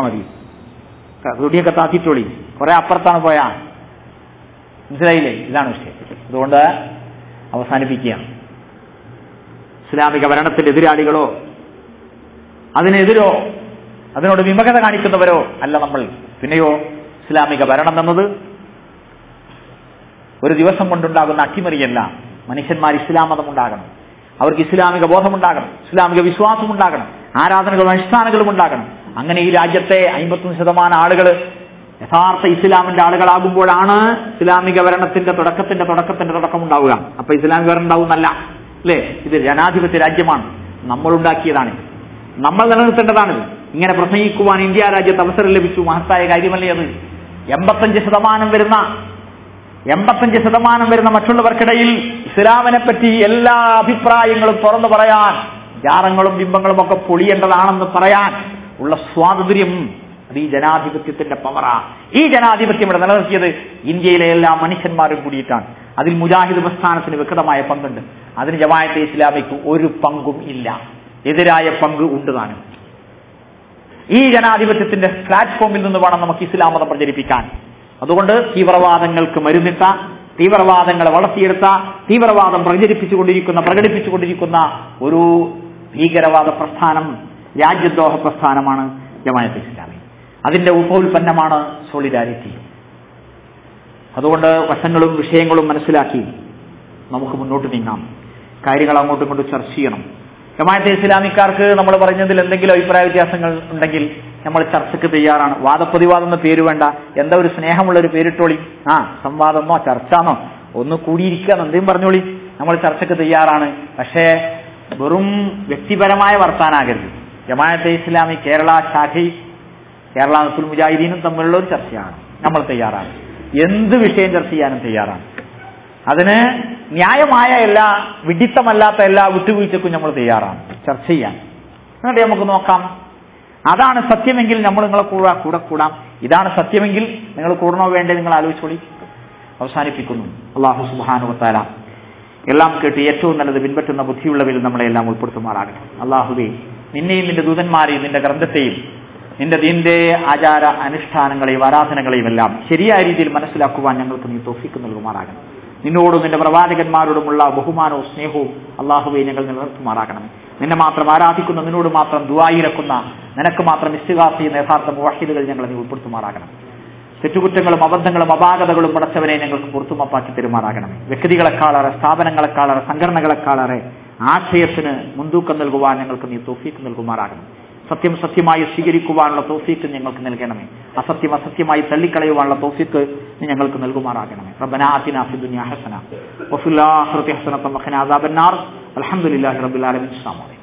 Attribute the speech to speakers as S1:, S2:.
S1: വെച്ചാൽ മതി, തുണിയൊക്കെ താത്തിട്ടോളി, കുറെ അപ്പുറത്താണ് പോയാ. മനസ്സിലായില്ലേ? ഇതാണ് വിഷയം. അതുകൊണ്ട് അവസാനിപ്പിക്കുകയാണ്. ഇസ്ലാമിക ഭരണത്തിന്റെ എതിരാളികളോ അതിനെതിരോ അതിനോട് വിമുഖത കാണിക്കുന്നവരോ അല്ല നമ്മൾ. പിന്നെയോ ഇസ്ലാമിക ഭരണം എന്നത് ഒരു ദിവസം കൊണ്ടുണ്ടാകുന്ന അട്ടിമറിയല്ല. മനുഷ്യന്മാർ ഇസ്ലാം മതം ഉണ്ടാകണം, അവർക്ക് ഇസ്ലാമിക ബോധമുണ്ടാകണം, ഇസ്ലാമിക വിശ്വാസം ഉണ്ടാകണം, ആരാധനകളും അനുഷ്ഠാനങ്ങളും ഉണ്ടാകണം. അങ്ങനെ ഈ രാജ്യത്തെ 51% ആളുകൾ യഥാർത്ഥ ഇസ്ലാമിന്റെ ആളുകളാകുമ്പോഴാണ് ഇസ്ലാമിക ഭരണത്തിന്റെ തുടക്കം ഉണ്ടാവുക. അപ്പൊ ഇസ്ലാമിക ഭരണം ഉണ്ടാവുന്നല്ല, അല്ലേ? ഇത് ജനാധിപത്യ രാജ്യമാണ്, നമ്മളുണ്ടാക്കിയതാണ്, നമ്മൾ നിലനിർത്തേണ്ടതാണ്. ഇങ്ങനെ പ്രസംഗിക്കുവാൻ ഇന്ത്യ രാജ്യത്ത് അവസരം ലഭിച്ചു, മഹത്തായ കാര്യമല്ലേ അത്? 85% വരുന്ന മറ്റുള്ളവർക്കിടയിൽ ഇസ്ലാമിനെ പറ്റി എല്ലാ അഭിപ്രായങ്ങളും തുറന്നു പറയാൻ, ജാറങ്ങളും ബിംബങ്ങളും ഒക്കെ പൊളിയേണ്ടതാണെന്ന് പറയാൻ ഉള്ള സ്വാതന്ത്ര്യം, അത് ഈ ജനാധിപത്യത്തിന്റെ പവറാ. ഈ ജനാധിപത്യം ഇവിടെ നിലനിർത്തിയത് ഇന്ത്യയിലെ എല്ലാ മനുഷ്യന്മാരും കൂടിയിട്ടാണ്. അതിൽ മുജാഹിദ് പ്രസ്ഥാനത്തിന് വ്യക്തമായ പങ്കുണ്ട്. അതിന് ജമാഅത്തെ ഇസ്ലാമിക്ക് ഒരു പങ്കും ഇല്ല, എതിരായ പങ്ക് ഉണ്ട് താനും. ഈ ജനാധിപത്യത്തിന്റെ പ്ലാറ്റ്ഫോമിൽ നിന്ന് വേണം നമുക്ക് ഇസ്ലാം മതം പ്രചരിപ്പിക്കാൻ. അതുകൊണ്ട് തീവ്രവാദങ്ങൾക്ക് മരുന്നിട്ട, തീവ്രവാദങ്ങളെ വളർത്തിയെടുത്ത, തീവ്രവാദം പ്രകടിപ്പിച്ചുകൊണ്ടിരിക്കുന്ന ഒരു ഭീകരവാദ പ്രസ്ഥാനം, രാജ്യദ്രോഹ പ്രസ്ഥാനമാണ് ജമാഅത്തെ ഇസ്ലാമി. അതിന്റെ ഉപോൽപ്പന്നമാണ് സോളിഡാരിറ്റി. അതുകൊണ്ട് വശങ്ങളും വിഷയങ്ങളും മനസ്സിലാക്കി നമുക്ക് മുന്നോട്ട് നീങ്ങാം, കാര്യങ്ങൾ അങ്ങോട്ടും ഇങ്ങോട്ടും ചർച്ച ചെയ്യണം. ജമാഅത്തെ ഇസ്ലാമിക്കാർക്ക് നമ്മൾ പറഞ്ഞതിൽ എന്തെങ്കിലും അഭിപ്രായ വ്യത്യാസങ്ങൾ ഉണ്ടെങ്കിൽ നമ്മൾ ചർച്ചയ്ക്ക് തയ്യാറാണ്. വാദപ്രതിവാദം എന്ന പേര് വേണ്ട, എന്താ ഒരു സ്നേഹമുള്ള ഒരു പേരിട്ടോളി. സംവാദമോ ചർച്ചാന്നോ ഒന്ന് കൂടിയിരിക്കാന്നോ എന്തെങ്കിലും പറഞ്ഞോളി, നമ്മൾ ചർച്ചയ്ക്ക് തയ്യാറാണ്. പക്ഷേ വെറും വ്യക്തിപരമായ വർത്താനാകരുത്. ജമാഅത്തെ ഇസ്ലാമി കേരള ശാഖയും കേരള നസ്രുൽ മുജാഹിദീനും തമ്മിലുള്ള ഒരു ചർച്ചയാണ്, നമ്മൾ തയ്യാറാണ്. എന്ത് വിഷയം ചർച്ച ചെയ്യാനും തയ്യാറാണ്. അതിന് ന്യായമായ എല്ലാ, വിഡിത്തമല്ലാത്ത എല്ലാ വിട്ടുവീഴ്ചക്കും നമ്മൾ തയ്യാറാണ് ചർച്ച ചെയ്യാൻ. എന്നിട്ട് നമുക്ക് നോക്കാം, അതാണ് സത്യമെങ്കിൽ നമ്മൾ നിങ്ങളെ കൂടെ കൂടാം, ഇതാണ് സത്യമെങ്കിൽ നിങ്ങൾ കൂടണോ വേണ്ടേ നിങ്ങൾ ആലോചിച്ചോളി. അവസാനിപ്പിക്കുന്നു. അല്ലാഹു സുബ്ഹാനഹു വ തആല എല്ലാം കേട്ട് ഏറ്റവും നല്ലത് പിൻപറ്റുന്ന ബുദ്ധിയുള്ളവരിൽ നമ്മളെ എല്ലാം ഉൾപ്പെടുത്തുമാറാകട്ടെ. അല്ലാഹുവേ, നിന്നെയും നിന്റെ ദൂതന്മാരെയും നിന്റെ ഗ്രന്ഥത്തെയും നിന്റെ ദീന്റെ ആചാര അനുഷ്ഠാനങ്ങളെയും ആരാധനകളെയും എല്ലാം ശരിയായ രീതിയിൽ മനസ്സിലാക്കുവാൻ ഞങ്ങൾക്ക് നീ തൗഫീഖ് നൽകുമാറാകണം. നിന്നോടും നിന്റെ പ്രവാചകന്മാരോടുമുള്ള ബഹുമാനവും സ്നേഹവും അല്ലാഹുവേ ഞങ്ങൾ നിലനിർത്തുമാറാകണം. നിന്നെ മാത്രം ആരാധിക്കുന്ന, നിന്നോട് മാത്രം ദുആയിരക്കുന്ന, നിനക്ക് മാത്രം ഇസ്തിഗാസ ചെയ്യുന്ന യഥാർത്ഥ മുവഹിദുകൾ ഞങ്ങളെ നീ ഉൾപ്പെടുത്തുമാറാകണം. തെറ്റുകുറ്റങ്ങളും അബദ്ധങ്ങളും അപാകതകളും പടച്ചവനെ ഞങ്ങൾക്ക് പുറത്തുമാപ്പാക്കി തരുമാറാകണം. വ്യക്തികളെക്കാളേറെ, സ്ഥാപനങ്ങളെക്കാളേറെ, സംഘടനകളെക്കാളേറെ ആശയത്തിന് മുൻതൂക്കം നൽകുവാൻ ഞങ്ങൾക്ക് നീ തൗഫീഖ് നൽകുമാറാകണം. സത്യം സത്യമായി സ്വീകരിക്കുവാനുള്ള തൗഫീഖ് ഞങ്ങൾക്ക് നൽകണമേ. അസത്യം അസത്യമായി തള്ളിക്കളയുവാനുള്ള തൗഫീഖ് ഞങ്ങൾക്ക് നൽകുമാറാകണമേ. റബ്ബനാ ആതിനാ ഫിദ് ദുനിയാ ഹസന വഫിൽ ആഖിറതി ഹസനത വഖിനാ അദാബന്നാർ. അൽഹംദുലില്ലാഹി റബ്ബിൽ ആലമീൻ. അസ്സലാമു അലൈക്കും.